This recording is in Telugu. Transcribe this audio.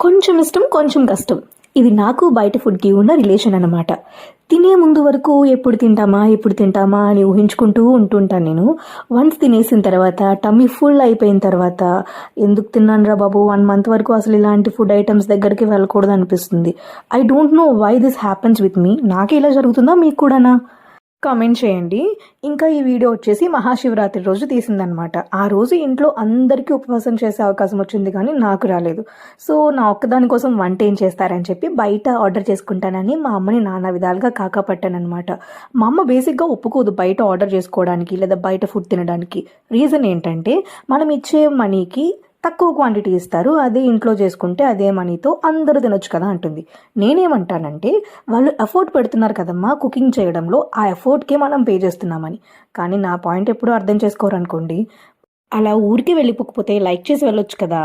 కొంచెం ఇష్టం కొంచెం కష్టం. ఇది నాకు బయట ఫుడ్కి ఉన్న రిలేషన్ అనమాట. తినే ముందు వరకు ఎప్పుడు తింటామా అని ఊహించుకుంటూ ఉంటుంటాను నేను. వన్స్ తినేసిన తర్వాత టమ్మీ ఫుల్ అయిపోయిన తర్వాత ఎందుకు తిన్నానురా బాబు 1 మంత్ వరకు అసలు ఇలాంటి ఫుడ్ ఐటమ్స్ దగ్గరికి వెళ్ళకూడదు అనిపిస్తుంది. I don't know why this happens with me. నాకే ఇలా జరుగుతుందా మీకు కూడానా? కామెంట్ చేయండి. ఇంకా ఈ వీడియో వచ్చేసి మహాశివరాత్రి రోజు తీసిందనమాట. ఆ రోజు ఇంట్లో అందరికీ ఉపవాసం చేసే అవకాశం వచ్చింది కానీ నాకు రాలేదు. సో నా ఒక్కదాని కోసం వంట ఏం చేస్తారని చెప్పి బయట ఆర్డర్ చేసుకుంటానని మా అమ్మని నానా విధాలుగా కాకపట్టానమాట. మా అమ్మ బేసిక్గా ఒప్పుకోదు బయట ఆర్డర్ చేసుకోవడానికి లేదా బయట ఫుడ్ తినడానికి. రీజన్ ఏంటంటే మనం ఇచ్చే మనీకి తక్కువ క్వాంటిటీ ఇస్తారు, అదే ఇంట్లో చేసుకుంటే అదే మనీతో అందరూ తినొచ్చు కదా అంటుంది. నేనేమంటానంటే వాళ్ళు ఎఫర్ట్ పెడుతున్నారు కదమ్మా కుకింగ్ చేయడంలో, ఆ ఎఫర్ట్కే మనం పే చేస్తున్నామని. కానీ నా పాయింట్ ఎప్పుడూ అర్థం చేసుకోరు అనుకోండి. అలా ఊరికి వెళ్ళిపోకపోతే లైక్ చేసి వెళ్ళొచ్చు కదా.